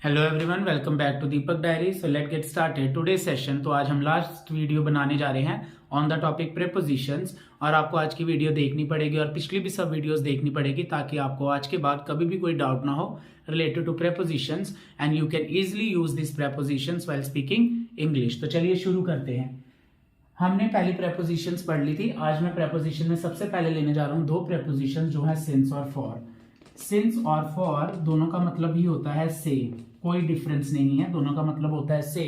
Hello everyone, welcome back to Deepak diary. So let get started today session. तो आज हम last video बनाने जा रहे हैं ऑन द टॉपिक प्रीपोजिशंस, और आपको आज की वीडियो देखनी पड़ेगी और पिछली भी सब वीडियोस देखनी पड़ेगी ताकि आपको आज के बाद कभी भी कोई डाउट ना हो related to prepositions and you can easily use this prepositions while speaking English. तो चलिए शुरू करते हैं। हमने पहली प्रीपोजिशंस पढ़ ली थी। आज मैं प्रीपोजिशन में सबसे पहले लेने जा रहा हूँ दो प्रीपोजिशंस जो है सिंस और फॉर। सिंस और फॉर दोनों का मतलब ही होता है से, कोई डिफरेंस नहीं है, दोनों का मतलब होता है से।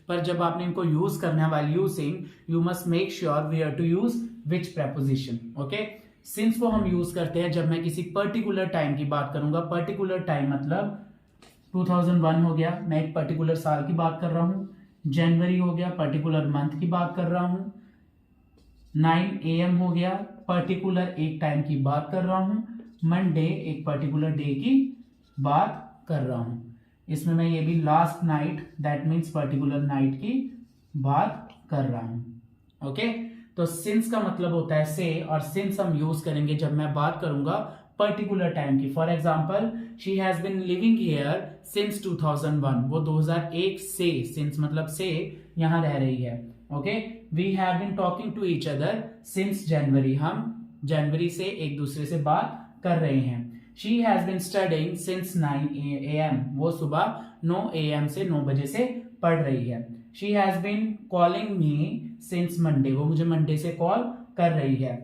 पर जब आपने इनको यूज करना है while using, you must make sure where to use which preposition. Okay, since को हम यूज करते हैं जब मैं किसी पर्टिकुलर टाइम की बात करूंगा। पर्टिकुलर टाइम मतलब 2001 हो गया, मैं एक पर्टिकुलर साल की बात कर रहा हूं। जनवरी हो गया, पर्टिकुलर मंथ की बात कर रहा हूं। 9 AM हो गया, पर्टिकुलर एक टाइम की बात कर रहा हूं। मंडे एक पर्टिकुलर डे की बात कर रहा हूं। इसमें मैं ये भी last night that means particular night की बात कर रहा हूं। ओके, तो सिंस का मतलब होता है से, और सिंस हम यूज करेंगे जब मैं बात करूंगा पर्टिकुलर टाइम की। For example, she has been living here since 2001, वो 2001 से, सिंस मतलब से, यहां रह रही है। Okay, we have been talking to each other since January, हम जनवरी से एक दूसरे से बात कर रहे हैं। She has been studying since 9 AM, वो सुबह 9 AM से 9 बजे से पढ़ रही है। She has been calling me since Monday, वो मुझे मंडे से कॉल कर रही है।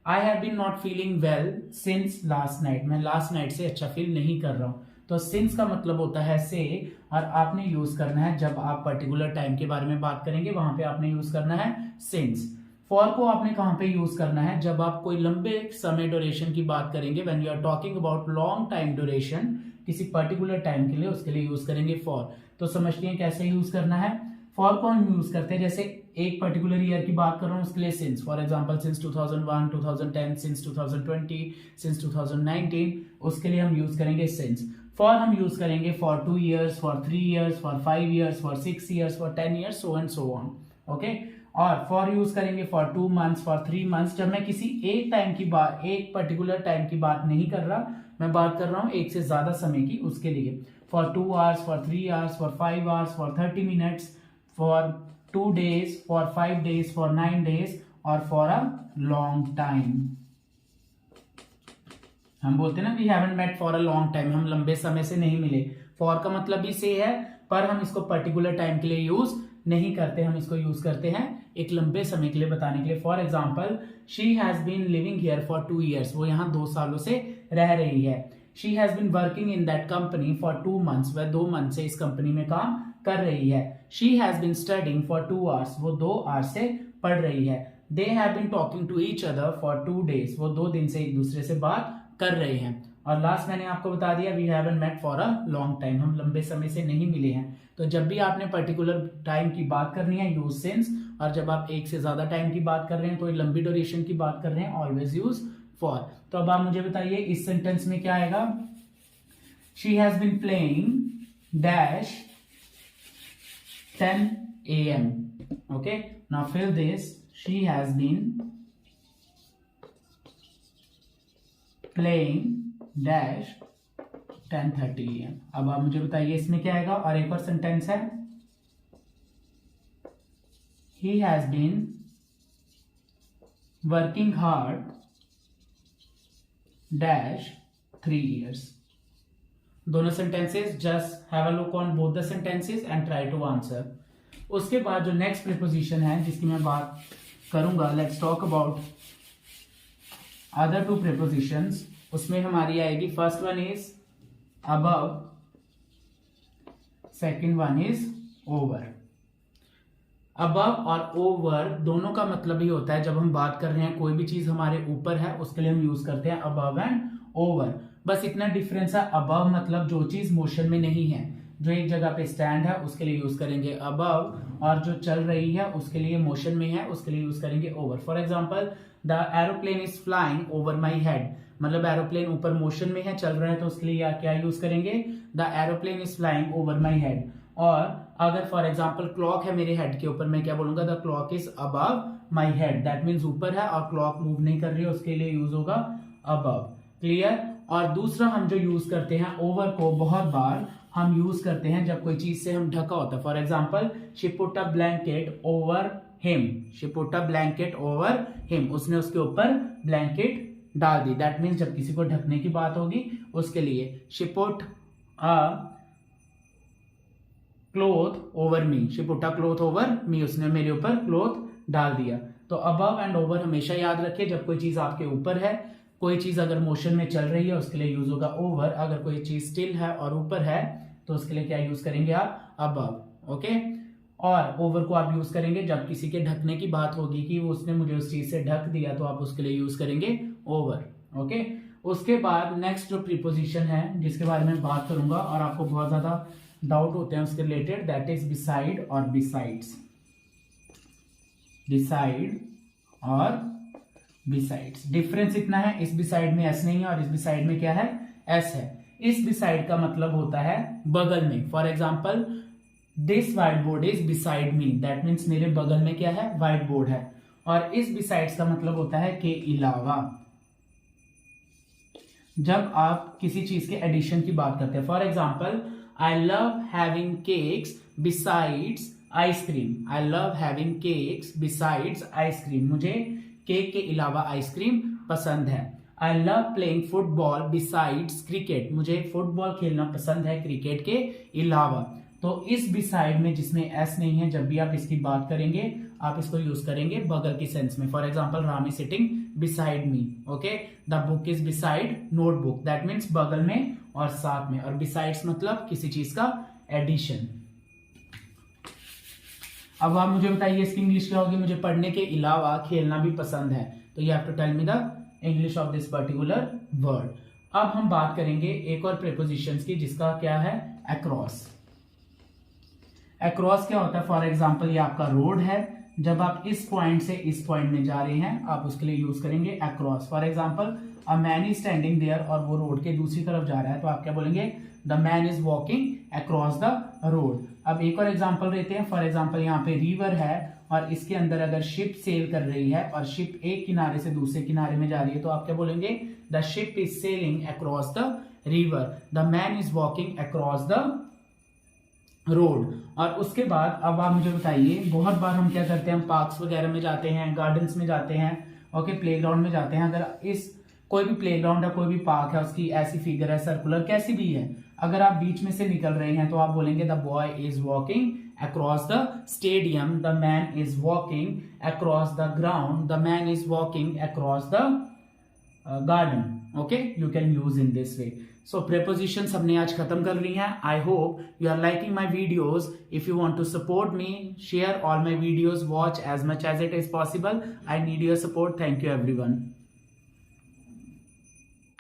I have been not feeling well since last night, मैं लास्ट नाइट से अच्छा फील नहीं कर रहा हूं। तो since का मतलब होता है से, और आपने यूज करना है जब आप पर्टिकुलर टाइम के बारे में बात करेंगे, वहां पे आपने यूज करना है since। फॉर को आपने कहां पे यूज करना है? जब आप कोई लंबे समय ड्यूरेशन की बात करेंगे, when you are talking about long time duration, किसी पर्टिकुलर टाइम के लिए, उसके लिए यूज करेंगे फॉर। तो समझते हैं कैसे यूज करना है। फॉर को हम यूज करते हैं जैसे एक पर्टिकुलर ईयर की बात कर रहा हूं, उसके लिए since. For example, since 2001, 2010, since 2020, since 2019, उसके लिए हम यूज करेंगे सिंस। फॉर हम यूज करेंगे for 2 years, for 3 years, for 5 years, for 6 years, for 10 years, so and so on. Okay, और फॉर यूज करेंगे फॉर 2 months, फॉर 3 months, जब मैं किसी एक टाइम की बात, एक पर्टिकुलर टाइम की बात नहीं कर रहा, मैं बात कर रहा हूं एक से ज्यादा समय की, उसके लिए for 2 hours, for 3 hours, for 5 hours, for 30 minutes, for 2 days, for 5 days, for 9 days, और फॉर अ लॉन्ग टाइम। हम बोलते हैं ना, we haven't met for a long time, हम लंबे समय से नहीं मिले। फॉर का मतलब भी से है, पर हम इसको पर्टिकुलर टाइम के लिए यूज नहीं करते, हम इसको यूज करते हैं एक लंबे समय के लिए बताने के लिए। For example, she has been living here for 2 years, वो यहाँ 2 सालों से रह रही है। She has been working in that company for 2 months, वह 2 month से इस कंपनी में काम कर रही है। She has been studying for 2 hours, वो 2 hours से पढ़ रही है। They have been talking to each other for 2 days, वो 2 दिन से एक दूसरे से बात कर रहे हैं। और लास्ट मैंने आपको बता दिया, we haven't met for a long time, हम लंबे समय से नहीं मिले हैं। तो जब भी आपने पर्टिकुलर टाइम की बात करनी है, यूज सिंस, और जब आप एक से ज्यादा टाइम की बात कर रहे हैं, कोई लंबी ड्यूरेशन की बात कर रहे हैं, ऑलवेज यूज फॉर। तो अब आप मुझे बताइए इस सेंटेंस में क्या आएगा। She has been playing dash 10 AM। Okay, now fill this, she has been playing dash 10:30 AM। अब आप मुझे बताइए इसमें क्या आएगा। और एक और सेंटेंस है, he has been working hard dash 3 years। दोनों sentences, just have a look on both the sentences and try to answer. उसके बाद जो नेक्स्ट प्रीपोजिशन है जिसकी मैं बात करूंगा, let's talk about other 2 prepositions। उसमें हमारी आएगी, first one is above, second one is over. Above और ओवर दोनों का मतलब ही होता है, जब हम बात कर रहे हैं कोई भी चीज हमारे ऊपर है, उसके लिए हम यूज करते हैं अबव एंड ओवर। बस इतना डिफरेंस है, अबव मतलब जो चीज मोशन में नहीं है, जो एक जगह पे स्टैंड है, उसके लिए यूज करेंगे अबव, और जो चल रही है उसके लिए मोशन में है, उसके लिए यूज करेंगे over. For example, the aeroplane is flying over my head, मतलब एरोप्लेन ऊपर मोशन में है, चल रहा है, तो उसके लिए क्या यूज करेंगे, the aeroplane is flying over my head. और अगर फॉर एग्जाम्पल क्लॉक है मेरे हेड के ऊपर, मैं क्या बोलूंगा, the clock is above my head, that means ऊपर है और क्लॉक मूव नहीं कर रही है, उसके लिए यूज होगा अबव। क्लियर। और दूसरा हम जो यूज करते हैं ओवर को बहुत बार हम यूज करते हैं जब कोई चीज से हम ढका होता है। For example she put a blanket over him, she put a blanket over him, उसने उसके ऊपर ब्लैंकेट डाल दी। दैट मीन्स जब किसी को ढकने की बात होगी उसके लिए। She put a cloth over me, she put a cloth over me, उसने मेरे ऊपर क्लोथ डाल दिया। तो अबव एंड ओवर हमेशा याद रखिए, जब कोई चीज आपके ऊपर है, कोई चीज अगर मोशन में चल रही है उसके लिए यूज होगा ओवर, अगर कोई चीज स्टिल है और ऊपर है तो उसके लिए क्या यूज करेंगे आप, अबव। ओके, और ओवर को आप यूज करेंगे जब किसी के ढकने की बात होगी कि उसने मुझे उस चीज से ढक दिया, तो आप उसके लिए यूज करेंगे ओवर। ओके, उसके बाद नेक्स्ट जो प्रीपोजिशन है जिसके बारे में बात करूंगा और आपको बहुत ज्यादा डाउट होते हैं उसके रिलेटेड, दैट इज बिसाइड और बिसाइड्स। बिसाइड और बिसाइड्स, डिफरेंस इतना है, इस बिसाइड में एस नहीं है और इस बिसाइड में क्या है, एस है। इस बिसाइड का मतलब होता है बगल में। For example this white board is beside me, that means मेरे बगल में क्या है, व्हाइट बोर्ड है। और इस बिसाइड्स का मतलब होता है के अलावा। जब आप किसी चीज के एडिशन की बात करते हैं, for example I love having cakes besides ice cream, I love having cakes besides ice cream, मुझे केक के अलावा आइसक्रीम पसंद है। I love playing football besides cricket, मुझे फुटबॉल खेलना पसंद है क्रिकेट के अलावा। तो इस बिसाइड में जिसमें एस नहीं है, जब भी आप इसकी बात करेंगे आप इसको यूज करेंगे बगल की सेंस में। For example Ram is sitting beside me, okay, the book is beside notebook, that means बगल में और साथ में। और बिसाइड्स मतलब किसी चीज का एडिशन। अब आप मुझे बताइए इसकी इंग्लिश क्या होगी, मुझे पढ़ने के अलावा खेलना भी पसंद है, तो you have to tell me the English of this particular word. अब हम बात करेंगे एक और प्रीपोजिशंस की जिसका क्या है, अक्रॉस। अक्रॉस क्या होता है, फॉर एग्जाम्पल ये आपका रोड है, जब आप इस पॉइंट से इस पॉइंट में जा रहे हैं आप उसके लिए यूज करेंगे across. For example a man is standing there और वो रोड के दूसरी तरफ जा रहा है, तो आप क्या बोलेंगे, the man is walking across the road. अब एक और एग्जाम्पल लेते हैं, फॉर एग्जाम्पल यहाँ पे रिवर है और इसके अंदर अगर शिप सेल कर रही है और शिप एक किनारे से दूसरे किनारे में जा रही है, तो आप क्या बोलेंगे, the ship is selling across the river, the man is walking across the road. और उसके बाद अब आप मुझे बताइए, बहुत बार हम क्या करते हैं, हम पार्क्स वगैरह में जाते हैं, गार्डन्स में जाते हैं, ओके, प्लेग्राउंड में जाते हैं। अगर इस कोई भी प्लेग्राउंड है, कोई भी पार्क है, उसकी ऐसी फिगर है, सर्कुलर कैसी भी है, अगर आप बीच में से निकल रहे हैं तो आप बोलेंगे the boy is walking across the stadium, the man is walking across the ground, the man is walking across the garden. Okay, you can use in this way. So prepositions हमने आज खत्म कर ली हैं। I hope you are liking my videos. If you want to support me, share all my videos, watch as much as it is possible. I need your support. Thank you everyone.